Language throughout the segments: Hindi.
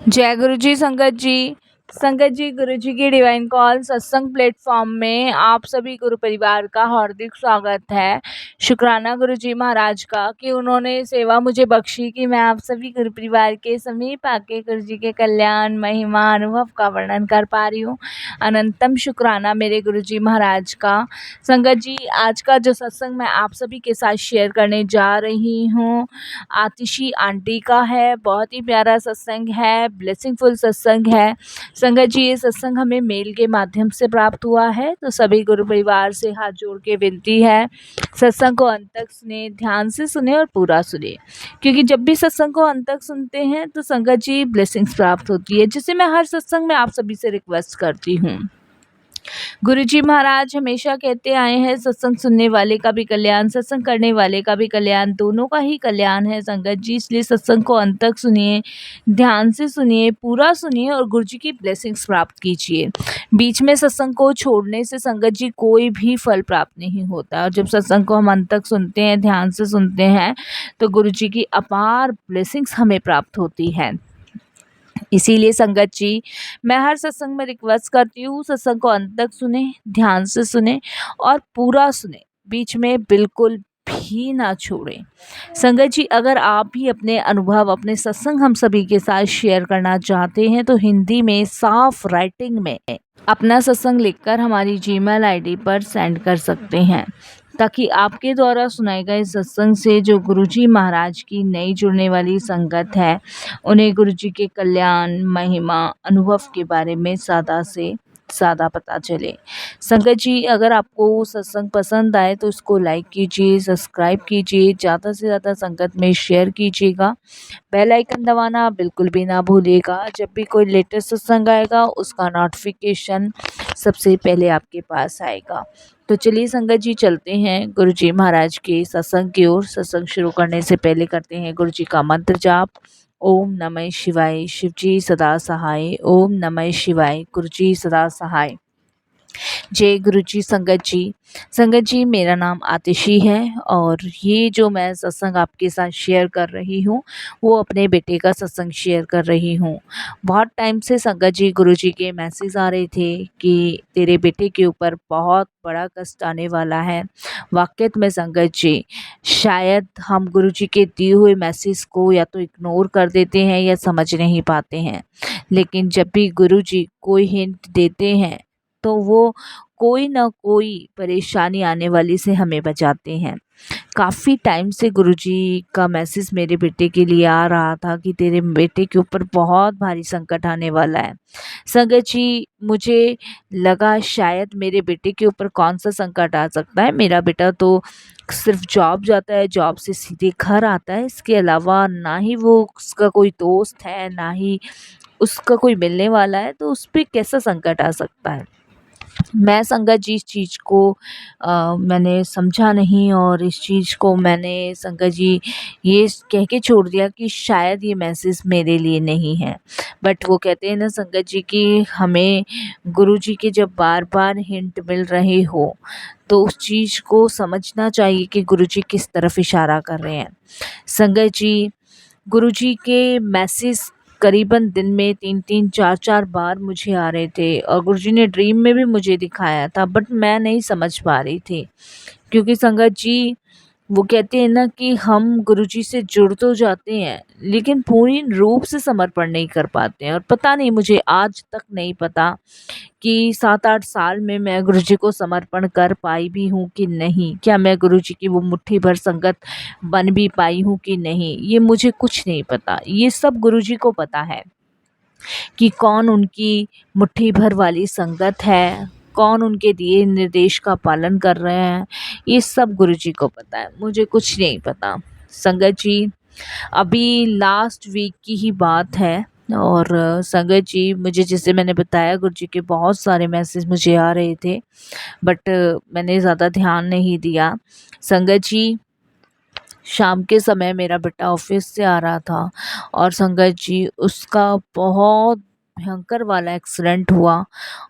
जय गुरु जी। संगत जी गुरु जी की डिवाइन कॉल सत्संग प्लेटफॉर्म में आप सभी गुरु परिवार का हार्दिक स्वागत है। शुक्राना गुरु जी महाराज का कि उन्होंने सेवा मुझे बख्शी कि मैं आप सभी गुरु परिवार के समीप आके गुरु जी के कल्याण महिमा अनुभव का वर्णन कर पा रही हूँ। अनंतम शुक्राना मेरे गुरु जी महाराज का। संगत जी, आज का जो सत्संग मैं आप सभी के साथ शेयर करने जा रही हूँ आतिशी आंटी का है। बहुत ही प्यारा सत्संग है, ब्लेसिंगफुल सत्संग है। संगत जी, ये सत्संग हमें मेल के माध्यम से प्राप्त हुआ है, तो सभी गुरु परिवार से हाथ जोड़ के विनती है सत्संग को अंत तक सुने, ध्यान से सुने और पूरा सुने, क्योंकि जब भी सत्संग को अंत तक सुनते हैं तो संगत जी ब्लेसिंग्स प्राप्त होती है, जिसे मैं हर सत्संग में आप सभी से रिक्वेस्ट करती हूँ। गुरुजी महाराज हमेशा कहते आए हैं, सत्संग सुनने वाले का भी कल्याण, सत्संग करने वाले का भी कल्याण, दोनों का ही कल्याण है संगत जी। इसलिए सत्संग को अंत तक सुनिए, ध्यान से सुनिए, पूरा सुनिए और गुरुजी की ब्लेसिंग्स प्राप्त कीजिए। बीच में सत्संग को छोड़ने से संगत जी कोई भी फल प्राप्त नहीं होता। और जब सत्संग को हम अंत तक सुनते हैं, ध्यान से सुनते हैं, तो गुरुजी की अपार ब्लेसिंग्स हमें प्राप्त होती है। इसीलिए संगत जी, मैं हर सत्संग में रिक्वेस्ट करती हूँ, सत्संग को अंत तक सुने, ध्यान से सुने और पूरा सुने, बीच में बिल्कुल भी ना छोड़ें। संगत जी, अगर आप भी अपने अनुभव, अपने सत्संग हम सभी के साथ शेयर करना चाहते हैं तो हिंदी में साफ राइटिंग में अपना सत्संग लिखकर हमारी जीमेल आईडी पर सेंड कर सकते हैं, ताकि आपके द्वारा सुनाए गए सत्संग से जो गुरुजी महाराज की नई जुड़ने वाली संगत है, उन्हें गुरुजी के कल्याण महिमा अनुभव के बारे में ज़्यादा से ज़्यादा पता चले। संगत जी, अगर आपको सत्संग पसंद आए तो उसको लाइक कीजिए, सब्सक्राइब कीजिए, ज़्यादा से ज़्यादा संगत में शेयर कीजिएगा, बेल आइकन दबाना बिल्कुल भी ना भूलिएगा। जब भी कोई लेटेस्ट सत्संग आएगा उसका नोटिफिकेशन सबसे पहले आपके पास आएगा। तो चलिए संगत जी, चलते हैं गुरु जी महाराज के सत्संग की ओर। सत्संग शुरू करने से पहले करते हैं गुरु जी का मंत्र जाप। ओम नमः शिवाय, शिव जी सदा सहाय। ओम नमः शिवाय, गुरु जी सदा सहाय। जय गुरु जी। संगत जी, मेरा नाम आतिशी है और ये जो मैं सत्संग आपके साथ शेयर कर रही हूँ वो अपने बेटे का सत्संग शेयर कर रही हूँ। बहुत टाइम से संगत जी, गुरु जी के मैसेज आ रहे थे कि तेरे बेटे के ऊपर बहुत बड़ा कष्ट आने वाला है। वाकई में संगत जी, शायद हम गुरु जी के दिए हुए मैसेज को या तो इग्नोर कर देते हैं या समझ नहीं पाते हैं, लेकिन जब भी गुरु जी कोई हिंट देते हैं तो वो कोई ना कोई परेशानी आने वाली से हमें बचाते हैं। काफ़ी टाइम से गुरुजी का मैसेज मेरे बेटे के लिए आ रहा था कि तेरे बेटे के ऊपर बहुत भारी संकट आने वाला है। संगत जी, मुझे लगा शायद मेरे बेटे के ऊपर कौन सा संकट आ सकता है। मेरा बेटा तो सिर्फ जॉब जाता है, जॉब से सीधे घर आता है, इसके अलावा ना ही वो उसका कोई दोस्त है, ना ही उसका कोई मिलने वाला है, तो उस पर कैसा संकट आ सकता है। मैं संगत जी इस चीज़ को मैंने समझा नहीं और इस चीज़ को मैंने संगत जी ये कह के छोड़ दिया कि शायद ये मैसेज मेरे लिए नहीं है। बट वो कहते हैं ना संगत जी कि हमें गुरु जी के जब बार बार हिंट मिल रहे हो तो उस चीज़ को समझना चाहिए कि गुरु जी किस तरफ इशारा कर रहे हैं। संगत जी, गुरु जी के मैसेज करीबन दिन में 3-3 4-4 बार मुझे आ रहे थे और गुरुजी ने ड्रीम में भी मुझे दिखाया था, बट मैं नहीं समझ पा रही थी। क्योंकि संगत जी, वो कहते हैं ना कि हम गुरुजी से जुड़ तो जाते हैं लेकिन पूर्ण रूप से समर्पण नहीं कर पाते हैं। और पता नहीं, मुझे आज तक नहीं पता कि 7-8 साल में मैं गुरुजी को समर्पण कर पाई भी हूँ कि नहीं। क्या मैं गुरुजी की वो मुट्ठी भर संगत बन भी पाई हूँ कि नहीं, ये मुझे कुछ नहीं पता। ये सब गुरुजी को पता है कि कौन उनकी मुट्ठी भर वाली संगत है, कौन उनके दिए निर्देश का पालन कर रहे हैं। ये सब गुरुजी को पता है, मुझे कुछ नहीं पता। संगत जी, अभी लास्ट वीक की ही बात है और संगत जी, मुझे जैसे मैंने बताया गुरुजी के बहुत सारे मैसेज मुझे आ रहे थे, बट मैंने ज़्यादा ध्यान नहीं दिया। संगत जी, शाम के समय मेरा बेटा ऑफिस से आ रहा था और संगत जी, उसका बहुत भयंकर वाला एक्सीडेंट हुआ।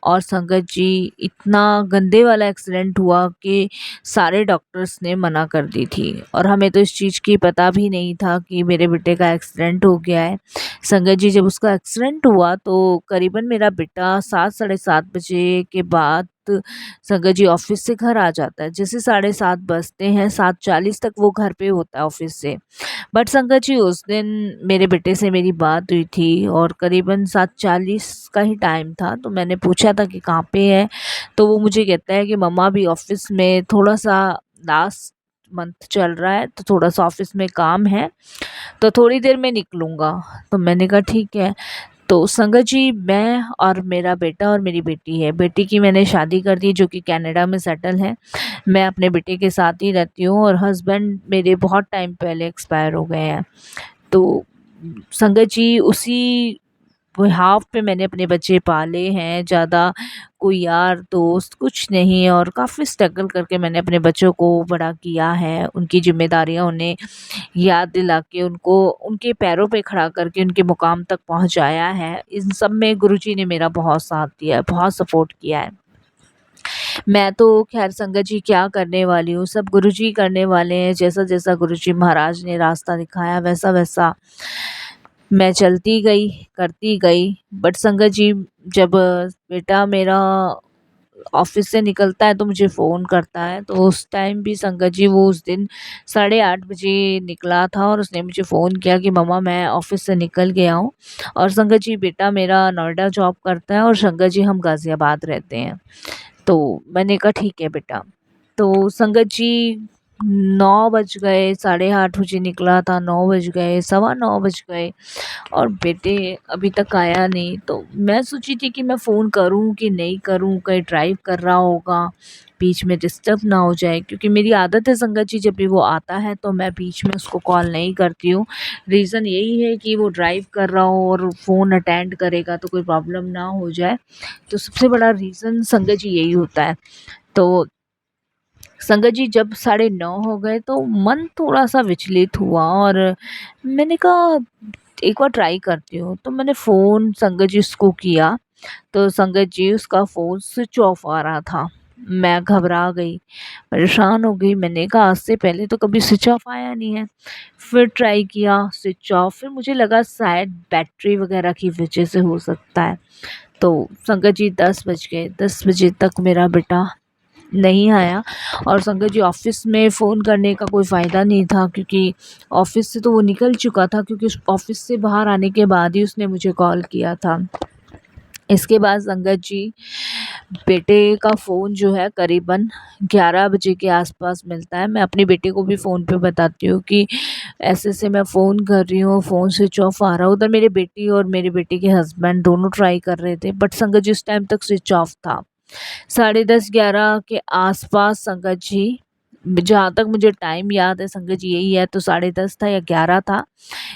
और संगत जी, इतना गंदे वाला एक्सीडेंट हुआ कि सारे डॉक्टर्स ने मना कर दी थी, और हमें तो इस चीज़ की पता भी नहीं था कि मेरे बेटे का एक्सीडेंट हो गया है। संगत जी, जब उसका एक्सीडेंट हुआ तो करीबन मेरा बेटा 7 साढ़े 7 बजे के बाद संगत जी ऑफिस से घर आ जाता है। जैसे 7:30 बजते हैं, 7:40 तक वो घर पे होता है ऑफिस से। बट संगत जी, उस दिन मेरे बेटे से मेरी बात हुई थी और करीबन 7:40 का ही टाइम था, तो मैंने पूछा था कि कहाँ पे है। तो वो मुझे कहता है कि मम्मा अभी ऑफिस में थोड़ा सा लास्ट मंथ चल रहा है, तो थोड़ा सा ऑफिस में काम है, तो थोड़ी देर में निकलूँगा। तो मैंने कहा ठीक है। तो संगत जी, मैं और मेरा बेटा और मेरी बेटी है। बेटी की मैंने शादी कर दी जो कि कनाडा में सेटल है। मैं अपने बेटे के साथ ही रहती हूँ और हस्बैंड मेरे बहुत टाइम पहले एक्सपायर हो गए हैं। तो संगत जी, उसी बिहाफ़ पे मैंने अपने बच्चे पाले हैं। ज़्यादा कोई यार दोस्त कुछ नहीं, और काफ़ी स्ट्रगल करके मैंने अपने बच्चों को बड़ा किया है। उनकी ज़िम्मेदारियाँ उन्हें याद दिला के, उनको उनके पैरों पे खड़ा करके उनके मुकाम तक पहुँचाया है। इन सब में गुरुजी ने मेरा बहुत साथ दिया है, बहुत सपोर्ट किया है। मैं तो ख़ैर संगत जी क्या करने वाली हूँ, सब गुरुजी करने वाले हैं। जैसा-जैसा गुरुजी महाराज ने रास्ता दिखाया वैसा-वैसा मैं चलती गई, करती गई। बट संगत जी, जब बेटा मेरा ऑफ़िस से निकलता है तो मुझे फ़ोन करता है, तो उस टाइम भी संगत जी, वो उस दिन 8:30 बजे निकला था और उसने मुझे फ़ोन किया कि मम्मा मैं ऑफ़िस से निकल गया हूँ। और संगत जी, बेटा मेरा नोएडा जॉब करता है और संगत जी हम गाज़ियाबाद रहते हैं। तो मैंने कहा ठीक है बेटा। तो संगत जी, 9 बज गए, 8:30 बजे निकला था, 9 बज गए, सवा 9 बज गए और बेटे अभी तक आया नहीं। तो मैं सोची थी कि मैं फ़ोन करूँ कि नहीं करूँ, कहीं ड्राइव कर रहा होगा, बीच में डिस्टर्ब ना हो जाए, क्योंकि मेरी आदत है संगत जी, जब भी वो आता है तो मैं बीच में उसको कॉल नहीं करती हूँ। रीज़न यही है कि वो ड्राइव कर रहा हो और फ़ोन अटेंड करेगा तो कोई प्रॉब्लम ना हो जाए। तो सबसे बड़ा रीज़न संगत जी यही होता है। तो संगत जी, जब 9:30 हो गए तो मन थोड़ा-सा विचलित हुआ और मैंने कहा एक बार ट्राई करती हूँ। तो मैंने फ़ोन संगत जी उसको किया, तो संगत जी उसका फ़ोन स्विच ऑफ आ रहा था। मैं घबरा गई, परेशान हो गई। मैंने कहा आज से पहले तो कभी स्विच ऑफ आया नहीं है। फिर ट्राई किया, स्विच ऑफ। फिर मुझे लगा शायद बैटरी वग़ैरह की वज़ह से हो सकता है। तो संगत जी 10 बज गए, 10 बजे तक मेरा बेटा नहीं आया। और संगत जी, ऑफ़िस में फ़ोन करने का कोई फ़ायदा नहीं था, क्योंकि ऑफ़िस से तो वो निकल चुका था, क्योंकि उस ऑफ़िस से बाहर आने के बाद ही उसने मुझे कॉल किया था। इसके बाद संगत जी, बेटे का फ़ोन जो है करीबन 11 बजे के आस-पास मिलता है। मैं अपने बेटे को भी फ़ोन पे बताती हूँ कि ऐसे-ऐसे मैं फ़ोन कर रही हूँ, फ़ोन स्विच ऑफ आ रहा है। उधर मेरी बेटी और मेरे बेटे के हस्बैंड दोनों ट्राई कर रहे थे, बट संगत जी उस टाइम तक स्विच ऑफ था। 10:30-11 के आस-पास संगत जी, जहाँ तक मुझे टाइम याद है संगत जी, यही है, तो 10:30 था या 11 था।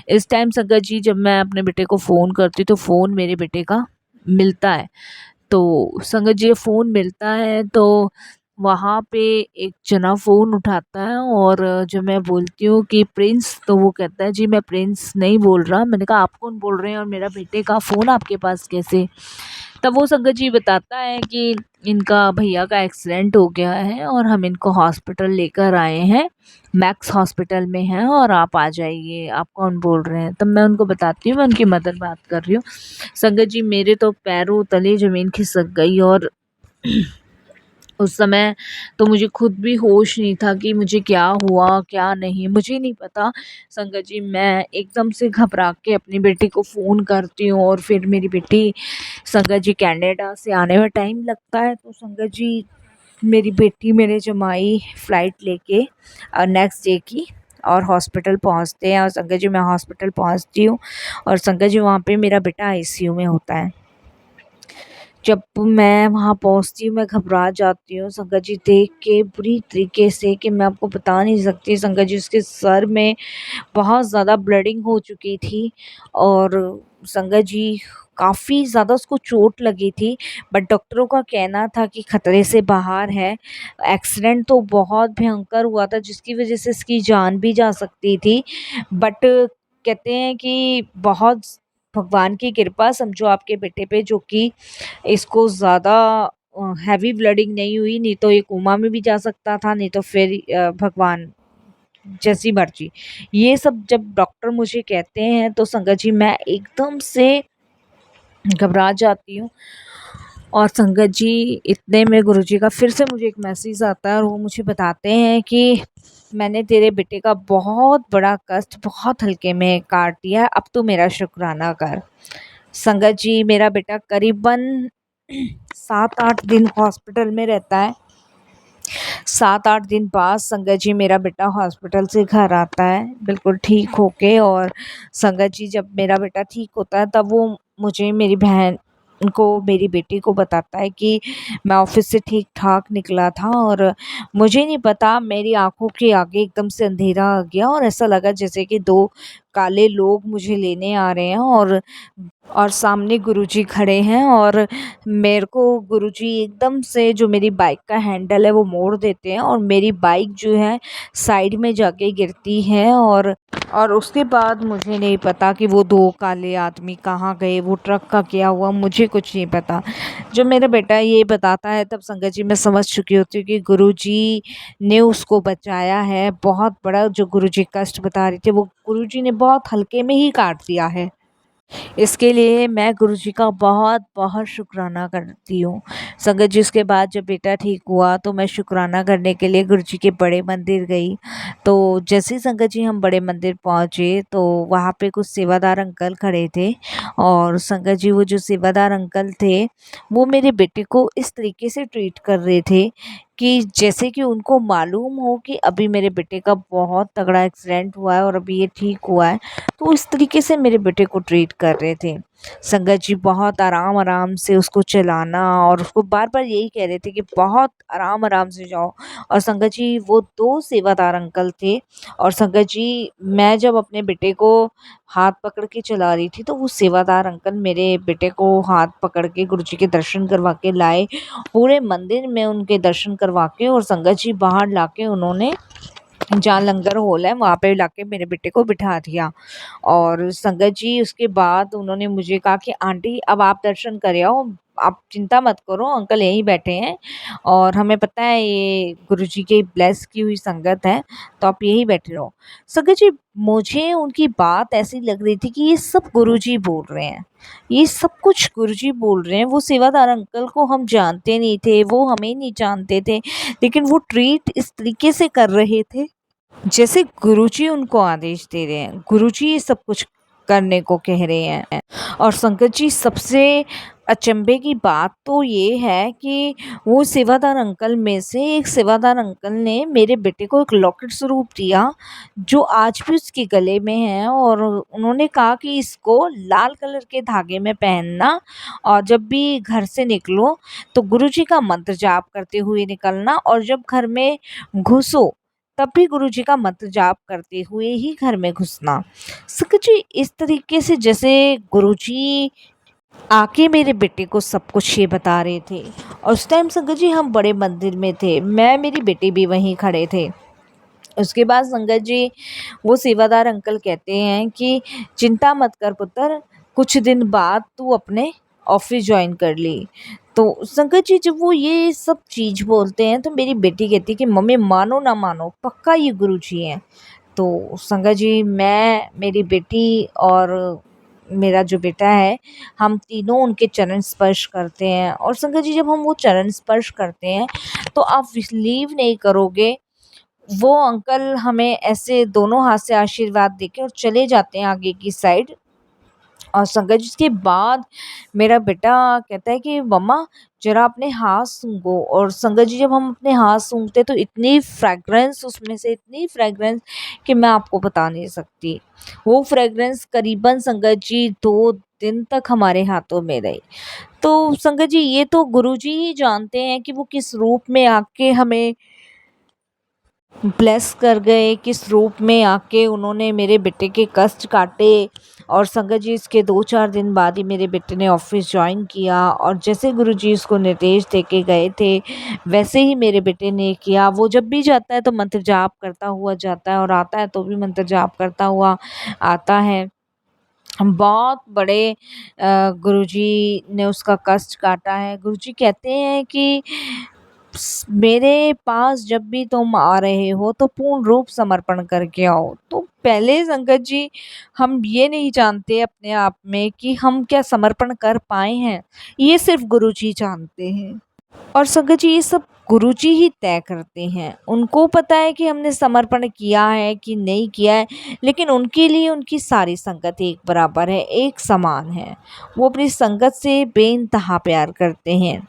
इस टाइम संगत जी, जब मैं अपने बेटे को फ़ोन करती हूँ तो फ़ोन मेरे बेटे का मिलता है। तो संगत जी, फ़ोन मिलता है तो वहाँ पे एक जना फ़ोन उठाता है, और जब मैं बोलती हूँ कि प्रिंस, तो वो कहता है जी मैं प्रिंस नहीं बोल रहा। मैंने कहा आप कौन बोल रहे हैं और मेरा बेटे का फ़ोन आपके पास कैसे? तब वो संगत जी बताता है कि इनका भैया का एक्सीडेंट हो गया है और हम इनको हॉस्पिटल लेकर आए हैं, मैक्स हॉस्पिटल में हैं, और आप आ जाइए। आप कौन बोल रहे हैं? तब मैं उनको बताती हूँ मैं उनकी मदर बात कर रही हूँ। संगत जी, मेरे तो पैरों तले ज़मीन खिसक गई, और उस समय तो मुझे खुद भी होश नहीं था कि मुझे क्या हुआ, क्या नहीं, मुझे नहीं पता। संगत जी, मैं एकदम से घबरा के अपनी बेटी को फ़ोन करती हूँ, और फिर मेरी बेटी, संगत जी, कनाडा से आने में टाइम लगता है। तो संगत जी, मेरी बेटी मेरे जमाई फ़्लाइट लेके नेक्स्ट डे की और हॉस्पिटल पहुँचते हैं, और संगत जी मैं हॉस्पिटल पहुँचती हूँ, और संगत जी वहाँ पे मेरा बेटा आईसीयू में होता है। जब मैं वहाँ पहुँचती हूँ, मैं घबरा जाती हूँ संगत जी, देख के बुरी तरीके से, कि मैं आपको बता नहीं सकती संगत जी। उसके सर में बहुत ज़्यादा ब्लीडिंग हो चुकी थी, और संगत जी, काफ़ी ज़्यादा उसको चोट लगी थी, बट डॉक्टरों का कहना था कि खतरे से बाहर है। एक्सीडेंट तो बहुत भयंकर हुआ था जिसकी वज़ह से इसकी जान भी जा सकती थी, बट कहते हैं कि बहुत भगवान की कृपा समझो आपके बेटे पे, जो कि इसको ज़्यादा हैवी ब्लीडिंग नहीं हुई, नहीं तो ये कोमा में भी जा सकता था, नहीं तो फिर भगवान जैसी मर्जी। ये सब जब डॉक्टर मुझे कहते हैं तो संगत जी मैं एकदम से घबरा जाती हूँ। और संगत जी इतने में गुरुजी का फिर से मुझे एक मैसेज आता है और वो मुझे बताते हैं कि मैंने तेरे बेटे का बहुत बड़ा कष्ट बहुत हल्के में काट दिया है, अब तो मेरा शुक्राना कर। संगत जी मेरा बेटा करीबन 7-8 दिन हॉस्पिटल में रहता है। 7-8 दिन बाद संगत जी मेरा बेटा हॉस्पिटल से घर आता है बिल्कुल ठीक होके। और संगत जी जब मेरा बेटा ठीक होता है तब वो मुझे, मेरी बहन को, मेरी बेटी को बताता है कि मैं ऑफिस से ठीक ठाक निकला था और मुझे नहीं पता मेरी आंखों के आगे एकदम से अंधेरा आ गया और ऐसा लगा जैसे कि दो काले लोग मुझे लेने आ रहे हैं और सामने गुरुजी खड़े हैं और मेरे को गुरुजी एकदम से जो मेरी बाइक का हैंडल है वो मोड़ देते हैं और मेरी बाइक जो है साइड में जाके गिरती है। और उसके बाद मुझे नहीं पता कि वो दो काले आदमी कहाँ गए, वो ट्रक का क्या हुआ, मुझे कुछ नहीं पता। जब मेरा बेटा ये बताता है तब संगत जी मैं समझ चुकी होती हूँ कि गुरुजी ने उसको बचाया है। बहुत बड़ा जो गुरुजी कष्ट बता रहे थे वो गुरुजी ने बहुत हल्के में ही काट दिया है। इसके लिए मैं गुरुजी का बहुत बहुत शुक्राना करती हूँ। संगत जी उसके बाद जब बेटा ठीक हुआ तो मैं शुक्राना करने के लिए गुरुजी के बड़े मंदिर गई। तो जैसे ही संगत जी हम बड़े मंदिर पहुँचे तो वहाँ पे कुछ सेवादार अंकल खड़े थे और संगत जी वो जो सेवादार अंकल थे वो मेरे बेटे को इस तरीके से ट्रीट कर रहे थे कि जैसे कि उनको मालूम हो कि अभी मेरे बेटे का बहुत तगड़ा एक्सीडेंट हुआ है और अभी ये ठीक हुआ है, तो इस तरीके से मेरे बेटे को ट्रीट कर रहे थे। संगत जी बहुत आराम आराम से उसको चलाना और उसको बार बार यही कह रहे थे कि बहुत आराम आराम से जाओ। और संगत जी वो दो सेवादार अंकल थे और संगत जी मैं जब अपने बेटे को हाथ पकड़ के चला रही थी तो वो सेवादार अंकल मेरे बेटे को हाथ पकड़ के गुरुजी के दर्शन करवा के लाए, पूरे मंदिर में उनके दर्शन करवा के और संगत जी बाहर लाके उन्होंने जहाँ लंगर हॉल है वहाँ पे लाके मेरे बेटे को बिठा दिया। और संगत जी उसके बाद उन्होंने मुझे कहा कि आंटी अब आप दर्शन कर आओ, आप चिंता मत करो, अंकल यहीं बैठे हैं और हमें पता है ये गुरुजी की ब्लेस की हुई संगत है, तो आप यहीं बैठे रहो। संगत जी मुझे उनकी बात ऐसी लग रही थी कि ये सब गुरुजी बोल रहे हैं, ये सब कुछ गुरुजी बोल रहे हैं। वो सेवादार अंकल को हम जानते नहीं थे, वो हमें नहीं जानते थे, लेकिन वो ट्रीट इस तरीके से कर रहे थे जैसे गुरुजी उनको आदेश दे रहे हैं, गुरुजी ये सब कुछ करने को कह रहे हैं। और संगत जी सबसे अचंभे की बात तो ये है कि वो सेवादार अंकल में से एक सेवादार अंकल ने मेरे बेटे को एक लॉकेट स्वरूप दिया जो आज भी उसके गले में है और उन्होंने कहा कि इसको लाल कलर के धागे में पहनना और जब भी घर से निकलो तो गुरुजी का मंत्र जाप करते हुए निकलना और जब घर में घुसो तब भी गुरुजी का मंत्र जाप करते हुए ही घर में घुसना। संगत जी इस तरीके से जैसे गुरुजी आके मेरे बेटे को सब कुछ ये बता रहे थे। और उस टाइम संगत जी हम बड़े मंदिर में थे, मैं मेरी बेटी भी वहीं खड़े थे। उसके बाद संगत जी वो सेवादार अंकल कहते हैं कि चिंता मत कर पुत्र, कुछ दिन बाद तू अपने ऑफिस ज्वाइन कर ली। तो संगत जी जब वो ये सब चीज़ बोलते हैं तो मेरी बेटी कहती है कि मम्मी मानो ना मानो पक्का ये गुरुजी हैं। तो संगत जी मैं, मेरी बेटी और मेरा जो बेटा है, हम तीनों उनके चरण स्पर्श करते हैं। और संगत जी जब हम वो चरण स्पर्श करते हैं तो आप बिलीव नहीं करोगे, वो अंकल हमें ऐसे दोनों हाथ से आशीर्वाद देके और चले जाते हैं आगे की साइड। और संगत जी उसके बाद मेरा बेटा कहता है कि मम्मा जरा अपने हाथ सूंघो। और संगत जी जब हम अपने हाथ सूंघते तो इतनी फ्रेग्रेंस उसमें से, इतनी फ्रेग्रेंस कि मैं आपको बता नहीं सकती। वो फ्रेग्रेंस करीबन संगत जी 2 दिन तक हमारे हाथों में रही। तो संगत जी ये तो गुरुजी ही जानते हैं कि वो किस रूप में आके हमें ब्लेस कर गए, किस रूप में आके उन्होंने मेरे बेटे के कष्ट काटे। और संगत जी इसके 2-4 दिन बाद ही मेरे बेटे ने ऑफिस ज्वाइन किया और जैसे गुरुजी उसको निर्देश दे के गए थे वैसे ही मेरे बेटे ने किया। वो जब भी जाता है तो मंत्र जाप करता हुआ जाता है और आता है तो भी मंत्र जाप करता हुआ आता है। बहुत बड़े गुरुजी ने उसका कष्ट काटा है। गुरुजी कहते हैं कि मेरे पास जब भी तुम आ रहे हो तो पूर्ण रूप समर्पण करके आओ। तो पहले संगत जी, हम ये नहीं जानते अपने आप में कि हम क्या समर्पण कर पाए हैं, ये सिर्फ गुरुजी जानते हैं। और संगत जी, ये सब गुरुजी ही तय करते हैं। उनको पता है कि हमने समर्पण किया है कि नहीं किया है, लेकिन उनके लिए उनकी सारी संगत एक बराबर है, एक समान है। वो अपनी संगत से बेइंतहा प्यार करते हैं।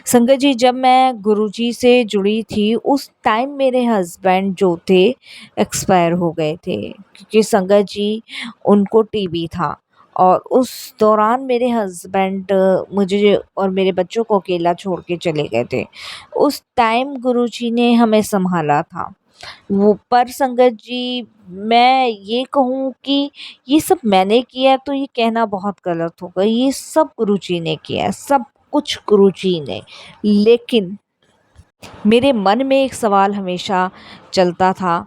संगत जी, जब मैं गुरुजी से जुड़ी थी उस टाइम मेरे हस्बैंड जो थे एक्सपायर हो गए थे, क्योंकि संगत जी उनको टीबी था। और उस दौरान मेरे हस्बैंड मुझे और मेरे बच्चों को अकेला छोड़ के चले गए थे। उस टाइम गुरुजी ने हमें संभाला था। वो पर संगत जी, मैं ये कहूँ कि ये सब मैंने किया है तो ये कहना बहुत गलत होगा। ये सब गुरुजी ने किया है, सब कुछ गुरुजी ने। लेकिन मेरे मन में एक सवाल हमेशा चलता था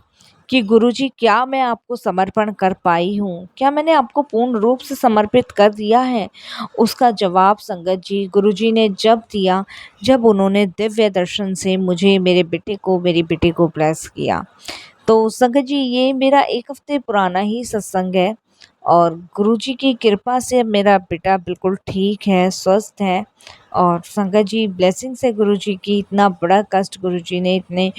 कि गुरुजी, क्या मैं आपको समर्पण कर पाई हूँ? क्या मैंने आपको पूर्ण रूप से समर्पित कर दिया है? उसका जवाब संगत जी गुरुजी ने जब दिया, जब उन्होंने दिव्य दर्शन से मुझे, मेरे बेटे को, मेरी बेटी को ब्लेस किया। तो संगत जी, ये मेरा 1 हफ्ते पुराना ही सत्संग है। और गुरुजी की कृपा से अब मेरा बेटा बिल्कुल ठीक है, स्वस्थ है। और संगत जी, ब्लेसिंग्स है गुरुजी की। इतना बड़ा कष्ट गुरुजी ने इतने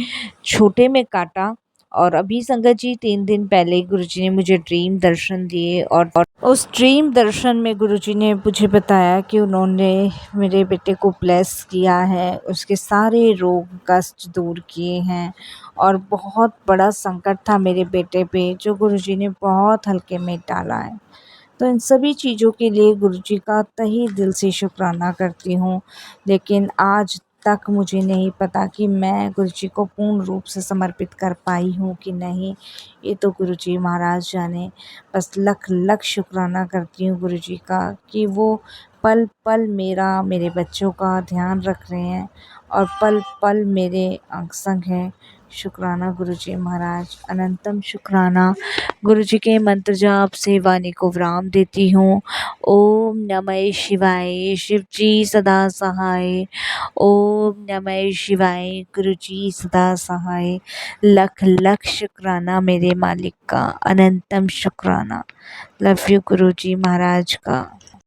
छोटे में काटा। और अभी संगत जी 3 दिन पहले गुरुजी ने मुझे ड्रीम दर्शन दिए। और उस ड्रीम दर्शन में गुरुजी ने मुझे बताया कि उन्होंने मेरे बेटे को ब्लेस किया है, उसके सारे रोग कष्ट दूर किए हैं। और बहुत बड़ा संकट था मेरे बेटे पे, जो गुरुजी ने बहुत हल्के में टाला है। तो इन सभी चीज़ों के लिए गुरुजी का तहे दिल से शुक्राना करती हूँ। लेकिन आज तक मुझे नहीं पता कि मैं गुरुजी को पूर्ण रूप से समर्पित कर पाई हूँ कि नहीं, ये तो गुरुजी महाराज जाने। बस लख लख शुक्राना करती हूँ गुरुजी का कि वो पल पल मेरा, मेरे बच्चों का ध्यान रख रहे हैं और पल पल मेरे अंग संग हैं। शुक्राना गुरुजी महाराज, अनंतम शुक्राना। गुरुजी के मंत्र जाप से वाणी को विराम देती हूँ। ओम नमः शिवाय, शिव जी सदा सहाय। ओम नमः शिवाय, गुरुजी सदा सहाय। लख लख शुक्राना मेरे मालिक का, अनंतम शुक्राना। लव यू गुरुजी महाराज का।